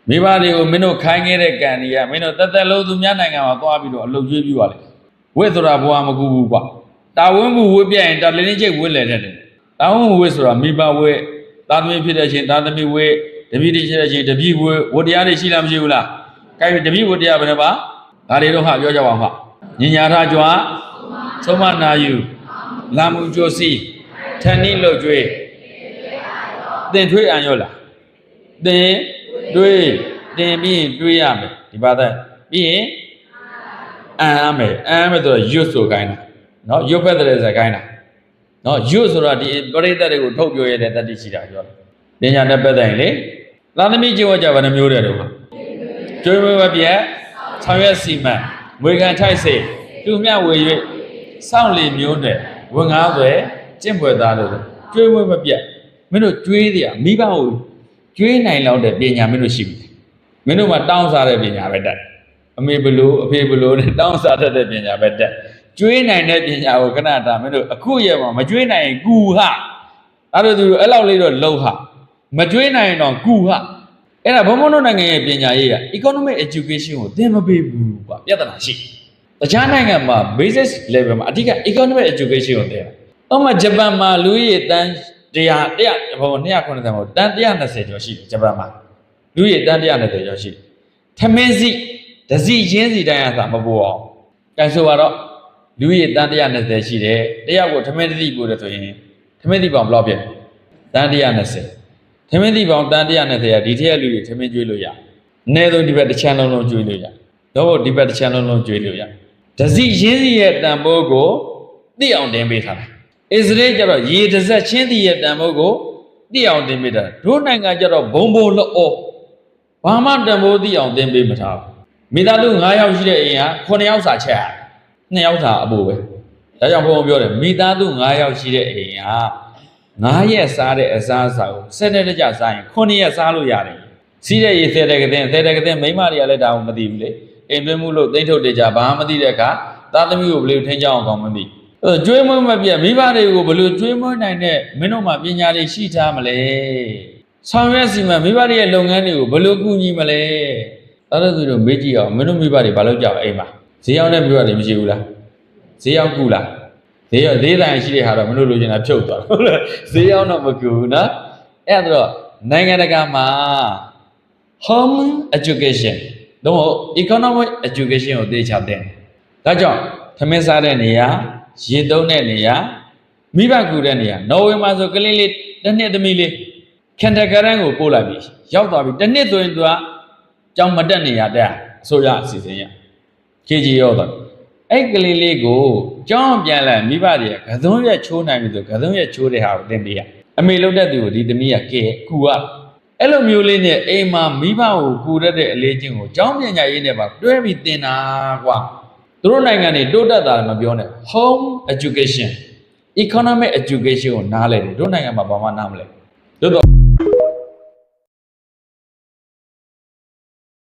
မိဘတွေကိုမင်းတို့ခိုင်းခဲ့တဲ့ကံတွေကမင်းတို့တက်တက်လုံးသူများနိုင်ငံမှာသွားပြီးတော့အလုပ်ကျွေးပြပါလေဝိဆိုတာဘဝမကူဘူးကွာတာဝင်းမှုဝိပြရင်တာလင်းချိတ်ဝိလဲတဲ့တာဝင်းမှုဝိဆိုတာမိဘဝိသားသမီးဖြစ်တဲ့ချင်းသားသမီးဝိတပည့်တွေဖြစ်တဲ့ချင်းတပည့်ဝိဝတရားတွေရှိလားမရှိဘူးလားကိုင်တပည့်ဝတရားဘယ်နှပါဒါတွေတော့ဟာပြောကြပါဦးဟာညညာထကြွားသုံးမနာယူလာမှုကြိုစီထန်နိလှုပ်ကျွေးသင်ထွေးအံရောလားသင်တွေးတင်ပြီးတွေးရမယ်ဒီပါသက်ပြီးရင်အံရမယ်ဆိုတော့ရွတ်ဆိုခိုင်းတာနော်ရွတ်ဖက်တဲ့စခိုင်းတာနော်ရွတ်ဆိုတော့ဒီပရိသတ်တွေကိုထုတ်ပြောရတဲ့တတိရှိတာပြောတယ်ပညာနဲ့ပတ်သက်ရင်လေသာသမီကျင့်ဝတ်ကြဘာနှမျိုးတဲ့တော့ကျွေးမွေးဝပြက်ဆောင်ရွက်စီမံမွေခံထိုက်စေတူမြဝေ၍စောင့်လီမျိုးနဲ့ဝန်ငါးွယ်ကျင့်ပွေသားလို့ကျွေးမွေးမပြက်မင်းတို့ကျွေးတယ်မိဘကိုကျွေးနိုင်လောက်တဲ့ပညာမင်းတို့ရှိပြီမင်းတို့မှာတောင်းစားတဲ့ပညာပဲတက်အမေဘလို့အဖေဘလို့နဲ့တောင်းစားတတ်တဲ့ပညာပဲတက်ကျွေးနိုင်တဲ့ပညာကိုခဏတာမင်းတို့အခုရဲ့မှာမကျွေးနိုင်ရင်ကူဟာအဲ့လိုသူအဲ့လောက်လေးတော့လှုပ်ဟာမကျွေးနိုင်ရင်တော့ကူဟာအဲ့ဒါဘုံဘုံတို့နိုင်ငံရဲ့ပညာရေးက economic education ကိုသင်မပေးဘူးကွာပြဿနာရှိတခြားနိုင်ငံမှာ basic level မှာအဓိက economic education ကိုသင်။ဥပမာဂျပန်မှာလူကြီးတန်း100ဘုံ290မှာတန်း120ကျော်ရှိတယ်ဂျပန်မှာလူကြီးတန်း120ကျော်ရှိတယ်။ထမင်းစီဒစီချင်းစီတိုင်းအစားမပို့အောင်။အဲဆိုတော့လူကြီးတန်း120ရှိတယ်။တယောက်ကိုထမင်းစီပို့တယ်ဆိုရင်ထမင်းစီပေါင်ဘယ်လောက်ပြည့်တန်း120ထမင်းစီပေါင်တန်း120ကဒီထက်လူကြီးထမင်းကျွေးလို့ရ။အနည်းဆုံးဒီဘက်တစ်ချမ်းလုံးကျွေးလို့ရ။တော့ဒီဘက်တစ်ချမ်းလုံးကျွေးလို့ရ။ဒစီချင်းစီရဲ့တန်ဖိုးကိုသိအောင်တင်ပေးထားတယ်။အစ္စရေးကျတော့ရေတစ်ဆက်ချင်းစီရဲ့တန်ဖိုးကိုသိအောင်တင်ပေးထားတယ်။တို့နိုင်ငံကျတော့ဘုံဘုံလောဘာမှတန်ဖိုးသိအောင်တင်ပေးမထားဘူး။မိသားစု9ယောက်ရှိတဲ့အိမ်က9ယောက်စာချက်2ယောက်စာအပိုပဲ။ဒါကြောင့်ဘုံပြောတယ်မိသားစု9ယောက်ရှိတဲ့အိမ်က9ရက်စားတဲ့အစားအစာကို7ရက်ကြစားရင်9ရက်စားလို့ရတယ်။စီးတဲ့ရေဆဲတဲ့ကတဲ့မိန်းမတွေကလည်းဒါမှမသိဘူးလေ။အိမ်တွင်းမှုလို့သိမ့်ထုတ်တယ်ကြဘာမှမသိတဲ့အခါသားသမီးကိုဘယ်လိုထိန်းချောင်းအောင်ကောင်းမသိကျွေးမွေးမပြတ်မိဘတွေကိုဘယ်လိုကျွေးမွေးနိုင်တဲ့မင်းတို့မှာပညာတွေရှိထားမလဲဆောင်ရွက်စီမံမိဘတွေရဲ့လုပ်ငန်းတွေကိုဘယ်လိုကူညီမလဲသားသမီးတို့မေးကြည့်အောင်မင်းတို့မိဘတွေဘာလုပ်ကြအိမ်မှာဈေးရောက်တဲ့မိဘတွေမရှိဘူးလားဈေးရောက်ကူလားဈေးတိုင်းရှိတဲ့ဟာတော့မင်းတို့လိုချင်တာဖြုတ်သွားဟုတ်လားဈေးရောက်တော့မကူဘူးနော်အဲ့ဒါတော့နိုင်ငံတကာမှာ home education တော့ economic education ကိုသိချတဲ့ဒါကြောင့်သမင်းစားတဲ့နေရာရေသုံးတဲ့နေရာမိဘကူတဲ့နေရာနော်ဝေမှာဆိုကလေးလေးတစ်နှစ်သမီးလေးခင်တကရန်ကိုပို့လိုက်ပြီရောက်သွားပြီတစ်နှစ်ဆိုရင်သူကကြောင်မတက်နေရတဲ့အစိုးရအစီအစဉ်ရ KG ရောက်သွားအဲ့ကလေးလေးကိုကြောင်းပြန်လာမိဘတွေကဂသုံးရက်ချိုးနိုင်ပြီဆိုဂသုံးရက်ချိုးတဲ့ဟာကိုတင်ပေးရအမေလုပ်တဲ့သူကိုဒီသမီးကကဲကူရအဲ့လိုမျိုးလေးနဲ့အိမ်မှာမိဘကိုကူရတဲ့အလေးချင်းကိုကြောင်းပညာရေးနဲ့ပါတွဲပြီးသင်တာကွာသူတို့နိုင်ငံတွေတိုးတက်တာမပြောနဲ့ home education economic education ကိုနားလဲတယ်တို့နိုင်ငံမှာဘာမှနားမလဲတို့တော့